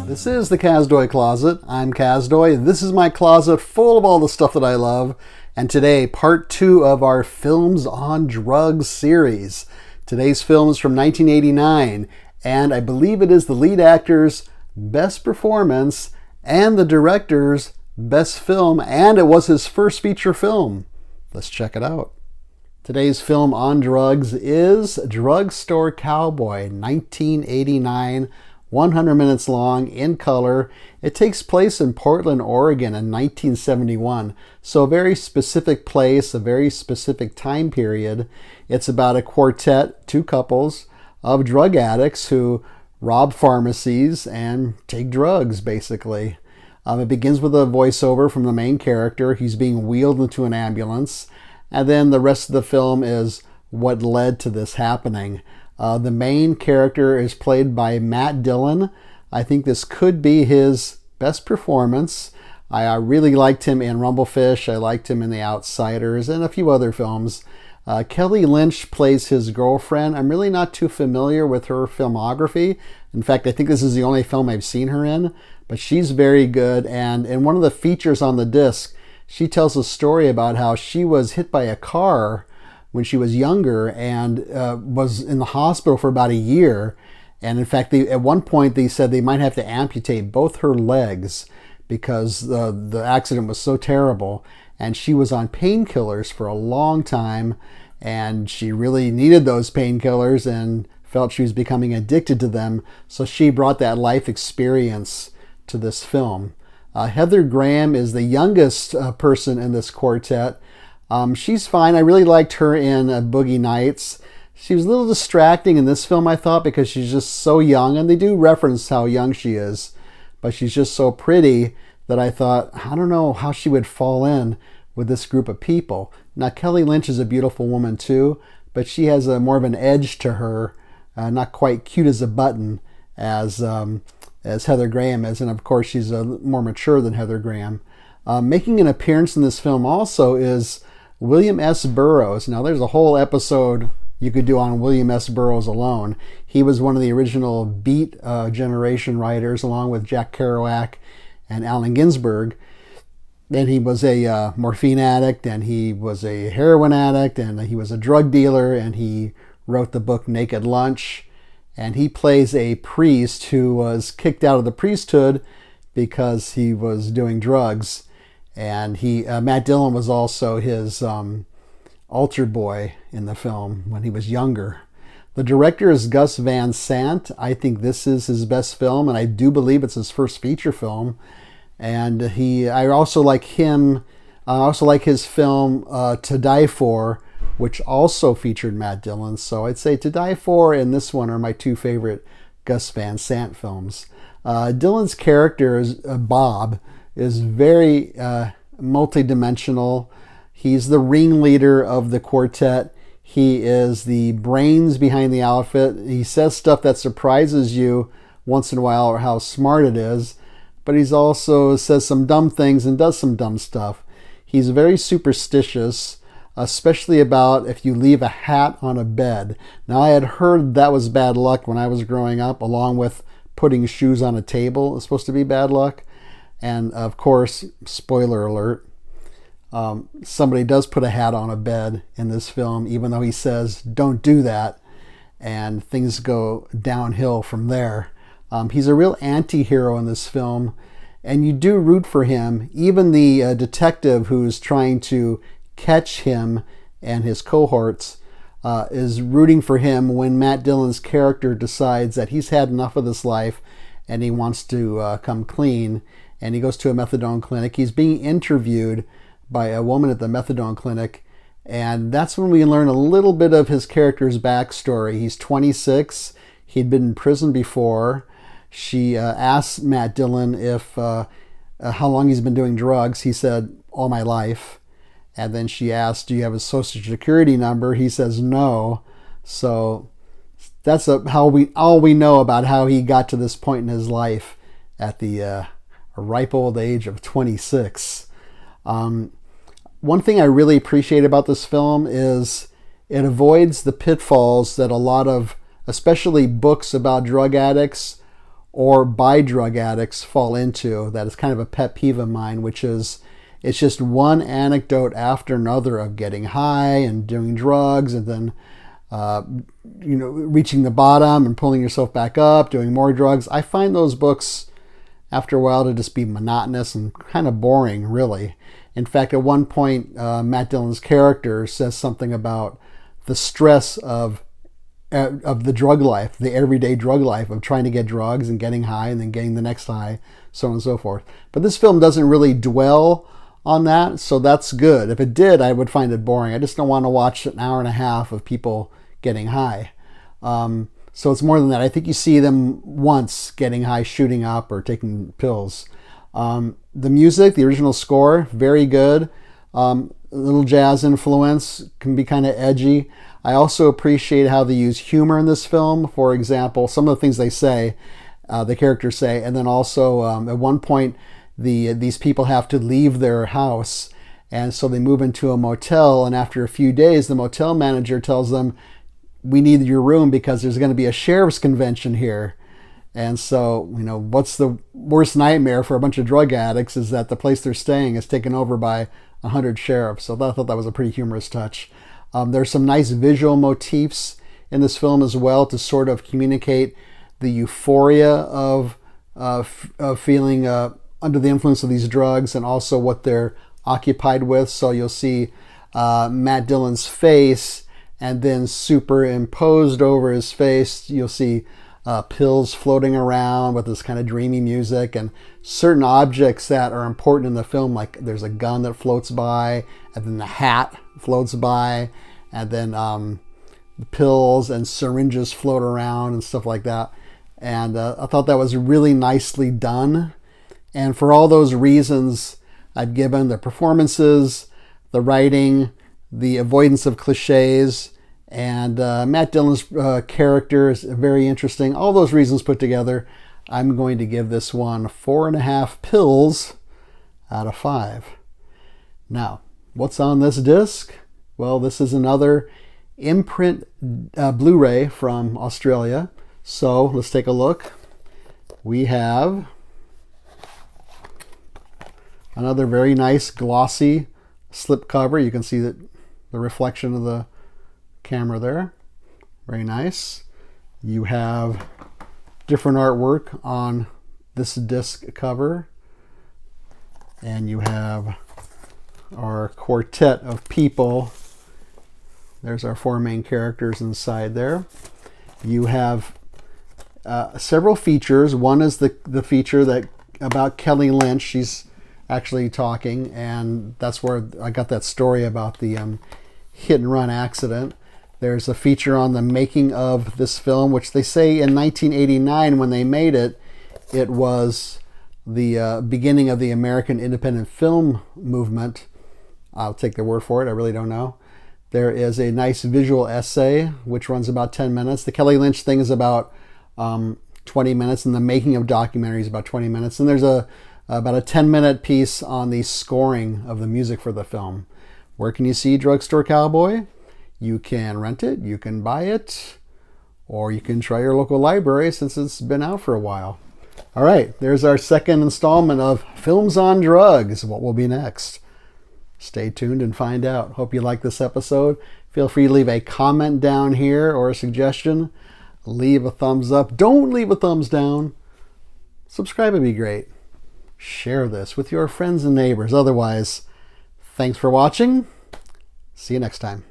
This is the Kazdoy Closet. I'm Kazdoy. This is my closet full of all the stuff that I love. And today, part 2 of our Films on Drugs series. Today's film is from 1989, and I believe it is the lead actor's best performance and the director's best film, and it was his first feature film. Let's check it out. Today's film on drugs is Drugstore Cowboy, 1989, 100 minutes long, in color. It takes place in Portland, Oregon in 1971, so a very specific place, a very specific time period. It's about a quartet, two couples, of drug addicts who rob pharmacies and take drugs, basically. It begins with a voiceover from the main character. He's being wheeled into an ambulance, and then the rest of the film is what led to this happening. The main character is played by Matt Dillon. I think this could be his best performance. I really liked him in Rumblefish. I liked him in The Outsiders and a few other films. Kelly Lynch plays his girlfriend. I'm really not too familiar with her filmography. In fact, I think this is the only film I've seen her in, but she's very good. And in one of the features on the disc, she tells a story about how she was hit by a car when she was younger and was in the hospital for about a year. And in fact, at one point they said they might have to amputate both her legs because the accident was so terrible. And she was on painkillers for a long time, and she really needed those painkillers and felt she was becoming addicted to them. So she brought that life experience to this film. Heather Graham is the youngest person in this quartet. She's fine. I really liked her in Boogie Nights. She was a little distracting in this film, I thought, because she's just so young, and they do reference how young she is, but she's just so pretty that I thought, I don't know how she would fall in with this group of people. Now, Kelly Lynch is a beautiful woman too, but she has more of an edge to her, not quite cute as a button as Heather Graham is, and of course she's more mature than Heather Graham. Making an appearance in this film also is William S. Burroughs. Now, there's a whole episode you could do on William S. Burroughs alone. He was one of the original Beat generation writers, along with Jack Kerouac and Allen Ginsberg. And he was a morphine addict, and he was a heroin addict, and he was a drug dealer, and he wrote the book Naked Lunch. And he plays a priest who was kicked out of the priesthood because he was doing drugs. And Matt Dillon was also his altar boy in the film when he was younger. The director is Gus Van Sant. I think this is his best film, and I do believe it's his first feature film. And I also like him. I also like his film To Die For, which also featured Matt Dillon. So I'd say To Die For and this one are my two favorite Gus Van Sant films. Dillon's character, Bob, is very multi-dimensional. He's the ringleader of the quartet. He is the brains behind the outfit. He says stuff that surprises you once in a while, or how smart it is, but he's also says some dumb things and does some dumb stuff. He's very superstitious, especially about if you leave a hat on a bed. Now, I had heard that was bad luck when I was growing up, along with putting shoes on a table is supposed to be bad luck. And of course, spoiler alert, somebody does put a hat on a bed in this film, even though he says, don't do that. And things go downhill from there. He's a real anti-hero in this film, and you do root for him. Even the detective who's trying to catch him and his cohorts is rooting for him when Matt Dillon's character decides that he's had enough of this life and he wants to come clean. And he goes to a methadone clinic. He's being interviewed by a woman at the methadone clinic, and that's when we learn a little bit of his character's backstory. He's 26. He'd been in prison before. She asked Matt Dillon if how long he's been doing drugs. He said, all my life. And then she asked, do you have a social security number? He says no. So that's all we know about how he got to this point in his life at the ripe old age of 26. One thing I really appreciate about this film is it avoids the pitfalls that a lot of, especially books about drug addicts or by drug addicts fall into, that is kind of a pet peeve of mine, which is it's just one anecdote after another of getting high and doing drugs and then reaching the bottom and pulling yourself back up, doing more drugs. I find those books after a while to just be monotonous and kind of boring, really. In fact, at one point, Matt Dillon's character says something about the stress of the drug life, the everyday drug life of trying to get drugs and getting high and then getting the next high, so on and so forth. But this film doesn't really dwell on that, so that's good. If it did, I would find it boring. I just don't want to watch an hour and a half of people getting high. So it's more than that. I think you see them once getting high, shooting up, or taking pills. The music, the original score, very good. A little jazz influence, can be kind of edgy. I also appreciate how they use humor in this film. For example, some of the things they say, the characters say, and then also at one point, these people have to leave their house, and so they move into a motel, and after a few days, the motel manager tells them, "We need your room because there's going to be a sheriff's convention here." And so, what's the worst nightmare for a bunch of drug addicts is that the place they're staying is taken over by 100 sheriffs. So I thought that was a pretty humorous touch. There's some nice visual motifs in this film as well to sort of communicate the euphoria of feeling under the influence of these drugs and also what they're occupied with. So you'll see Matt Dillon's face, and then superimposed over his face, you'll see pills floating around with this kind of dreamy music and certain objects that are important in the film, like there's a gun that floats by, and then the hat floats by, and then the pills and syringes float around and stuff like that. And I thought that was really nicely done. And for all those reasons I've given, the performances, the writing, the avoidance of cliches, and Matt Dillon's character is very interesting. All those reasons put together, I'm going to give this one 4.5 pills out of 5. Now, what's on this disc? Well, this is another imprint Blu-ray from Australia. So let's take a look. We have another very nice glossy slipcover. You can see that the reflection of the camera there. Very nice. You have different artwork on this disc cover. And you have our quartet of people. There's our 4 main characters inside there. You have several features. One is the feature that about Kelly Lynch. She's actually talking, and that's where I got that story about the hit and run accident. There's a feature on the making of this film, which they say in 1989 when they made it, it was the beginning of the American independent film movement. I'll take their word for it. I really don't know. There is a nice visual essay, which runs about 10 minutes. The Kelly Lynch thing is about 20 minutes, and the making of documentary is about 20 minutes. And there's about a 10-minute piece on the scoring of the music for the film. Where can you see Drugstore Cowboy? You can rent it, you can buy it, or you can try your local library since it's been out for a while. All right, there's our second installment of Films on Drugs. What will be next? Stay tuned and find out. Hope you like this episode. Feel free to leave a comment down here or a suggestion. Leave a thumbs up. Don't leave a thumbs down. Subscribe would be great. Share this with your friends and neighbors. Otherwise, thanks for watching. See you next time.